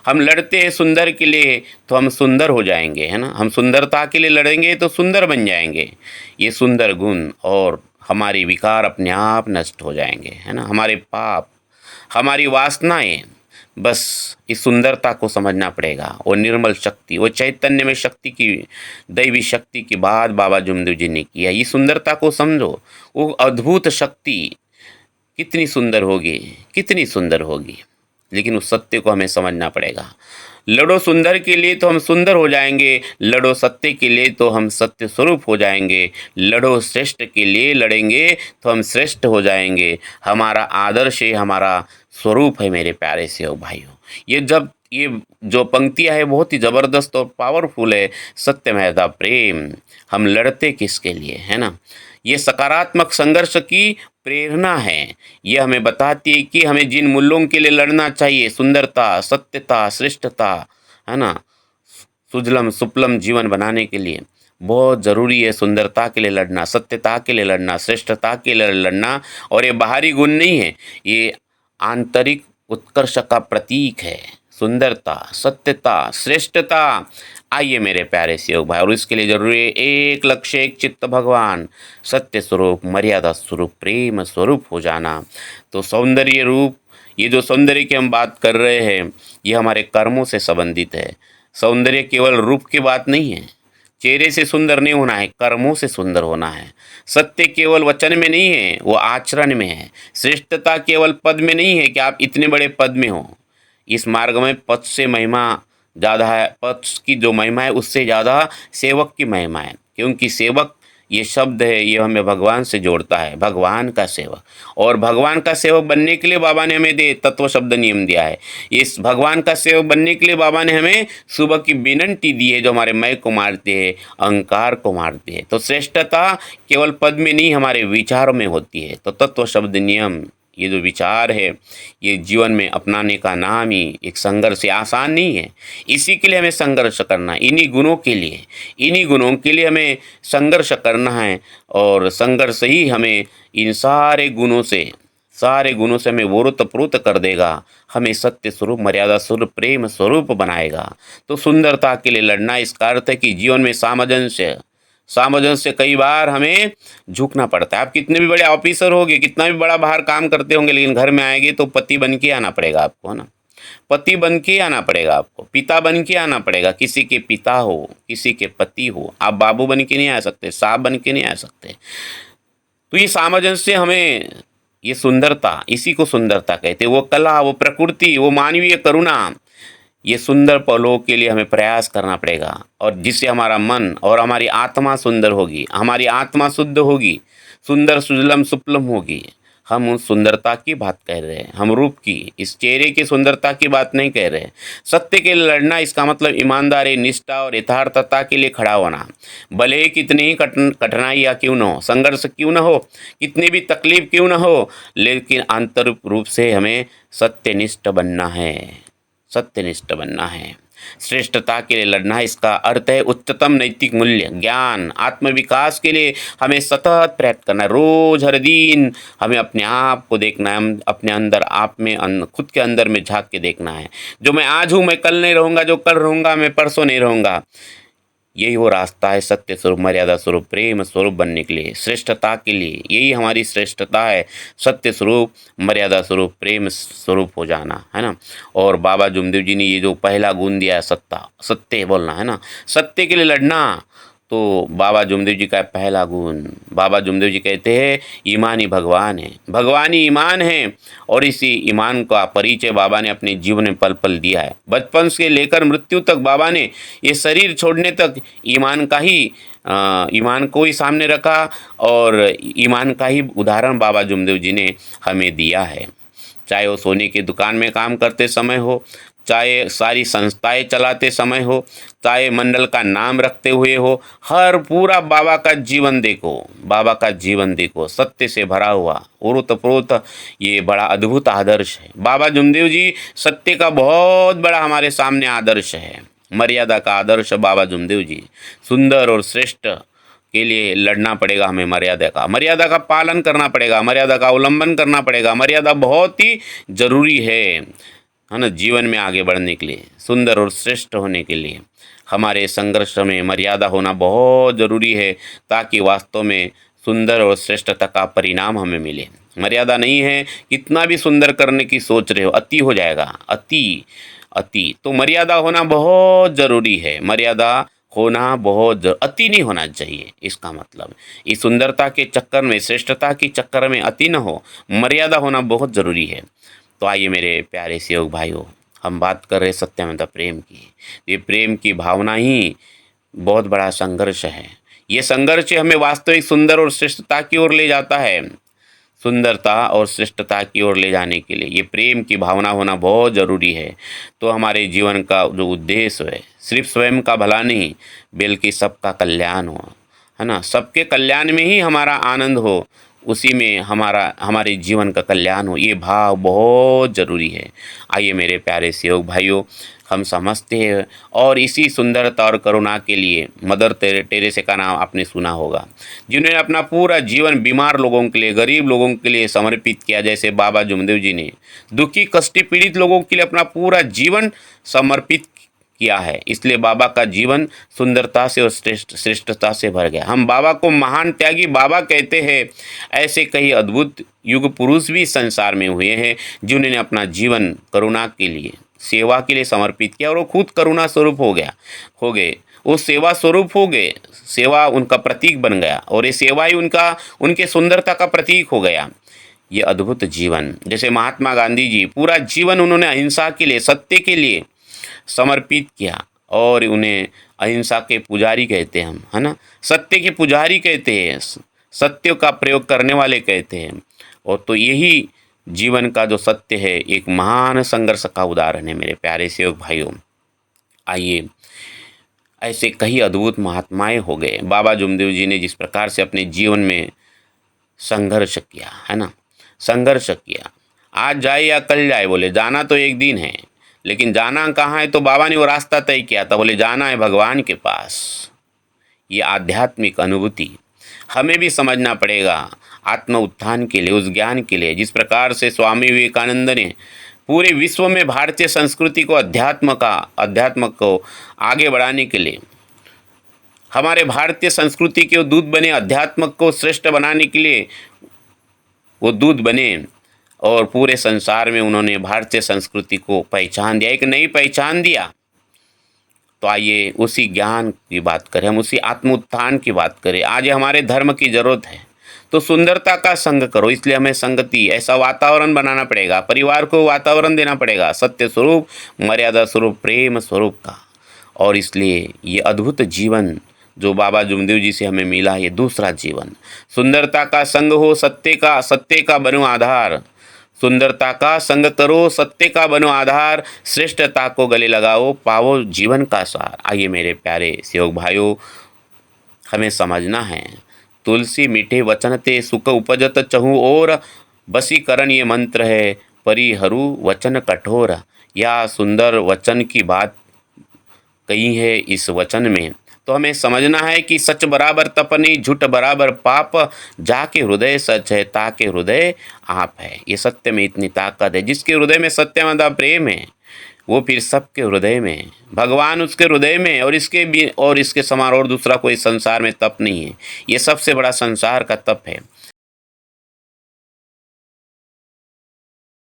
हम लड़ते हैं सुंदर के लिए तो हम सुंदर हो जाएंगे, है ना। हम सुंदरता के लिए लड़ेंगे तो सुंदर बन जाएंगे। ये सुंदर गुण और हमारे विकार अपने आप नष्ट हो जाएंगे, है ना। हमारे पाप, हमारी वासनाएं, बस इस सुंदरता को समझना पड़ेगा। वो निर्मल शक्ति, वो चैतन्य में शक्ति की, दैवी शक्ति की बात बाबा जुमदेव जी ने किया। ये सुंदरता को समझो। वो अद्भुत शक्ति कितनी सुंदर होगी, कितनी सुंदर होगी, लेकिन उस सत्य को हमें समझना पड़ेगा। लड़ो सुंदर के लिए तो हम सुंदर हो जाएंगे, लड़ो सत्य के लिए तो हम सत्य स्वरूप हो जाएंगे, लड़ो श्रेष्ठ के लिए लड़ेंगे तो हम श्रेष्ठ हो जाएंगे। हमारा आदर्श है, हमारा स्वरूप है मेरे प्यारे से भाइयों। ये जो पंक्तियाँ है बहुत ही ज़बरदस्त और पावरफुल है। सत्यमेव प्रेम, हम लड़ते किसके लिए, है ना। ये सकारात्मक संघर्ष की प्रेरणा है। ये हमें बताती है कि हमें जिन मूल्यों के लिए लड़ना चाहिए, सुंदरता, सत्यता, श्रेष्ठता, है ना, सुजलम सुफलम जीवन बनाने के लिए बहुत ज़रूरी है सुंदरता के लिए लड़ना, सत्यता के लिए लड़ना, श्रेष्ठता के लिए लड़ना। और ये बाहरी गुण नहीं है, ये आंतरिक उत्कर्ष का प्रतीक है। सुंदरता, सत्यता, श्रेष्ठता। आइए मेरे प्यारे से भाई, और इसके लिए जरूरी है एक लक्ष्य, एक चित्त, भगवान, सत्य स्वरूप, मर्यादा स्वरूप, प्रेम स्वरूप हो जाना। तो सौंदर्य रूप, ये जो सौंदर्य की हम बात कर रहे हैं, ये हमारे कर्मों से संबंधित है। सौंदर्य केवल रूप की बात नहीं है, चेहरे से सुंदर नहीं होना है, कर्मों से सुंदर होना है। सत्य केवल वचन में नहीं है, वो आचरण में है। श्रेष्ठता केवल पद में नहीं है कि आप इतने बड़े पद में हो। इस मार्ग में पद से महिमा ज़्यादा है, पद की जो महिमा है उससे ज़्यादा सेवक की महिमा है। क्योंकि सेवक ये शब्द है, ये हमें भगवान से जोड़ता है, भगवान का सेवक। और भगवान का सेवक बनने के लिए बाबा ने हमें तत्व शब्द नियम दिया है। इस भगवान का सेवक बनने के लिए बाबा ने हमें सुबह की विनंती दी है, जो हमारे मैं को मारते हैं, अहंकार को मारते हैं। तो श्रेष्ठता केवल पद में नहीं, हमारे विचारों में होती है। तो तत्व शब्द नियम, ये जो विचार है, ये जीवन में अपनाने का नाम ही एक संघर्ष है। आसान नहीं है, इसी के लिए हमें संघर्ष करना है। इन्हीं गुणों के लिए, इन्हीं गुणों के लिए हमें संघर्ष करना है। और संघर्ष ही हमें इन सारे गुणों से हमें ओतप्रोत कर देगा, हमें सत्य स्वरूप, मर्यादा स्वरूप, प्रेम स्वरूप बनाएगा। तो सुंदरता के लिए लड़ना, इसका अर्थ है कि जीवन में सामंजस्य कई बार हमें झुकना पड़ता है। आप कितने भी बड़े ऑफिसर होंगे, कितना भी बड़ा बाहर काम करते होंगे, लेकिन घर में आएंगे तो पति बन के आना पड़ेगा आपको, है ना। पति बन के आना पड़ेगा आपको, पिता बन के आना पड़ेगा। किसी के पिता हो, किसी के पति हो, आप बाबू बन के नहीं आ सकते, साहब बन के नहीं आ सकते। तो ये सामंजस्य हमें, ये सुंदरता, इसी को सुंदरता कहते हैं। वो कला, वो प्रकृति, वो मानवीय करुणा, ये सुंदर पलों के लिए हमें प्रयास करना पड़ेगा। और जिससे हमारा मन और हमारी आत्मा सुंदर होगी, हमारी आत्मा शुद्ध होगी, सुंदर सुजलम सुफलम होगी। हम उस सुंदरता की बात कह रहे हैं, हम रूप की, इस चेहरे की सुंदरता की बात नहीं कह रहे हैं। सत्य के लिए लड़ना, इसका मतलब ईमानदारी, निष्ठा और यथार्थता के लिए खड़ा होना। भले ही कितनी ही कठिनाइयाँ क्यों न हो, संघर्ष क्यों न हो, कितनी भी तकलीफ क्यों न हो, लेकिन आंतरिक रूप से हमें सत्यनिष्ठ बनना है, सत्यनिष्ठ बनना है। श्रेष्ठता के लिए लड़ना है, इसका अर्थ है उच्चतम नैतिक मूल्य, ज्ञान, आत्मविकास के लिए हमें सतत प्रयत्न करना है। रोज हर दिन हमें अपने आप को देखना है, हम अपने अंदर, आप में, खुद के अंदर में झांक के देखना है। जो मैं आज हूँ मैं कल नहीं रहूँगा, जो कल रहूँगा मैं परसों नहीं रहूँगा। यही वो रास्ता है सत्य स्वरूप, मर्यादा स्वरूप, प्रेम स्वरूप बनने के लिए, श्रेष्ठता के लिए। यही हमारी श्रेष्ठता है, सत्य स्वरूप, मर्यादा स्वरूप, प्रेम स्वरूप हो जाना, है ना। और बाबा जुमदेव जी ने ये जो पहला गुण दिया है, सत्य बोलना, है ना, सत्य के लिए लड़ना। तो बाबा जुमदेव जी का पहला गुण, बाबा जुमदेव जी कहते हैं ईमान ही भगवान है, भगवान ही ईमान है। और इसी ईमान का परिचय बाबा ने अपने जीवन में पल पल दिया है। बचपन से लेकर मृत्यु तक बाबा ने, ये शरीर छोड़ने तक ईमान को ही सामने रखा। और ईमान का ही उदाहरण बाबा जुमदेव जी ने हमें दिया है। चाहे वो सोने की दुकान में काम करते समय हो, चाहे सारी संस्थाएं चलाते समय हो, चाहे मंडल का नाम रखते हुए हो, हर पूरा बाबा का जीवन देखो, बाबा का जीवन देखो, सत्य से भरा हुआ, ओतप्रोत। ये बड़ा अद्भुत आदर्श है। बाबा जुमदेव जी सत्य का बहुत बड़ा हमारे सामने आदर्श है, मर्यादा का आदर्श बाबा जुमदेव जी। सुंदर और श्रेष्ठ के लिए लड़ना पड़ेगा हमें, मर्यादा का पालन करना पड़ेगा, मर्यादा का अवलंबन करना पड़ेगा। मर्यादा बहुत ही जरूरी है। है ना, जीवन में आगे बढ़ने के लिए, सुंदर और श्रेष्ठ होने के लिए हमारे संघर्ष में मर्यादा होना बहुत ज़रूरी है, ताकि वास्तव में सुंदर और श्रेष्ठता का परिणाम हमें मिले। मर्यादा नहीं है, कितना भी सुंदर करने की सोच रहे हो, अति हो जाएगा। अति अति तो मर्यादा होना बहुत ज़रूरी है। मर्यादा होना बहुत अति नहीं होना चाहिए। इसका मतलब इस सुंदरता के चक्कर में, श्रेष्ठता के चक्कर में अति न हो, मर्यादा होना बहुत ज़रूरी है। तो आइए मेरे प्यारे से योग भाइयों, हम बात कर रहे सत्यवंत प्रेम की। ये प्रेम की भावना ही बहुत बड़ा संघर्ष है। ये संघर्ष हमें वास्तविक सुंदर और श्रेष्ठता की ओर ले जाता है। सुंदरता और श्रेष्ठता की ओर ले जाने के लिए ये प्रेम की भावना होना बहुत ज़रूरी है। तो हमारे जीवन का जो उद्देश्य है, सिर्फ स्वयं का भला नहीं, बल्कि सबका कल्याण हो, है ना। सबके कल्याण में ही हमारा आनंद हो, उसी में हमारे जीवन का कल्याण हो, ये भाव बहुत ज़रूरी है। आइए मेरे प्यारे से योग भाइयों, हम समझते हैं। और इसी सुंदरता और करुणा के लिए मदर टेरेसा का नाम आपने सुना होगा, जिन्होंने अपना पूरा जीवन बीमार लोगों के लिए, गरीब लोगों के लिए समर्पित किया। जैसे बाबा जुमदेव जी ने दुखी कष्टी पीड़ित लोगों के लिए अपना पूरा जीवन समर्पित किया है। इसलिए बाबा का जीवन सुंदरता से और श्रेष्ठता से भर गया। हम बाबा को महान त्यागी बाबा कहते हैं। ऐसे कई अद्भुत युग पुरुष भी संसार में हुए हैं, जिन्होंने अपना जीवन करुणा के लिए, सेवा के लिए समर्पित किया, और वो खुद करुणा स्वरूप हो गए, वो सेवा स्वरूप हो गए। सेवा उनका प्रतीक बन गया, और ये सेवा ही उनके सुंदरता का प्रतीक हो गया। ये अद्भुत जीवन, जैसे महात्मा गांधी जी पूरा जीवन उन्होंने अहिंसा के लिए, सत्य के लिए समर्पित किया, और उन्हें अहिंसा के पुजारी कहते हैं हम, है ना। सत्य के पुजारी कहते हैं, सत्य का प्रयोग करने वाले कहते हैं। और तो यही जीवन का जो सत्य है, एक महान संघर्ष का उदाहरण है मेरे प्यारे से योग भाइयों। आइए, ऐसे कई अद्भुत महात्माएं हो गए। बाबा जुमदेव जी ने जिस प्रकार से अपने जीवन में संघर्ष किया, है ना, संघर्ष किया। आज जाए या कल जाए, बोले जाना तो एक दिन है, लेकिन जाना कहाँ है, तो बाबा ने वो रास्ता तय किया था, बोले जाना है भगवान के पास। ये आध्यात्मिक अनुभूति हमें भी समझना पड़ेगा आत्म उत्थान के लिए, उस ज्ञान के लिए, जिस प्रकार से स्वामी विवेकानंद ने पूरे विश्व में भारतीय संस्कृति को, अध्यात्म को आगे बढ़ाने के लिए, हमारे भारतीय संस्कृति के वो दूत बने, अध्यात्म को श्रेष्ठ बनाने के लिए वो दूत बने, और पूरे संसार में उन्होंने भारतीय संस्कृति को पहचान दिया, एक नई पहचान दिया। तो आइए उसी ज्ञान की बात करें, हम उसी आत्म उत्थान की बात करें। आज हमारे धर्म की ज़रूरत है, तो सुंदरता का संग करो। इसलिए हमें संगति, ऐसा वातावरण बनाना पड़ेगा, परिवार को वातावरण देना पड़ेगा, सत्य स्वरूप, मर्यादा स्वरूप, प्रेम स्वरूप का। और इसलिए ये अद्भुत जीवन जो बाबा जुमदेव जी से हमें मिला, ये दूसरा जीवन, सुंदरता का संग हो, सत्य का बनो आधार। सुंदरता का संग करो, सत्य का बनो आधार, श्रेष्ठता को गले लगाओ, पावो जीवन का सार। आइए मेरे प्यारे सेवक भाइयों, हमें समझना है, तुलसी मीठे वचन ते सुख उपजत चहु और, बसीकरण ये मंत्र है, परिहरु वचन कठोर। या सुंदर वचन की बात कही है इस वचन में। तो हमें समझना है कि सच बराबर तप नहीं, झूठ बराबर पाप, जाके हृदय सच है, ताके हृदय आप है। ये सत्य में इतनी ताकत है। जिसके हृदय में सत्यवंत प्रेम है, वो फिर सबके हृदय में, भगवान उसके हृदय में, और इसके समान और दूसरा कोई संसार में तप नहीं है। ये सबसे बड़ा संसार का तप है।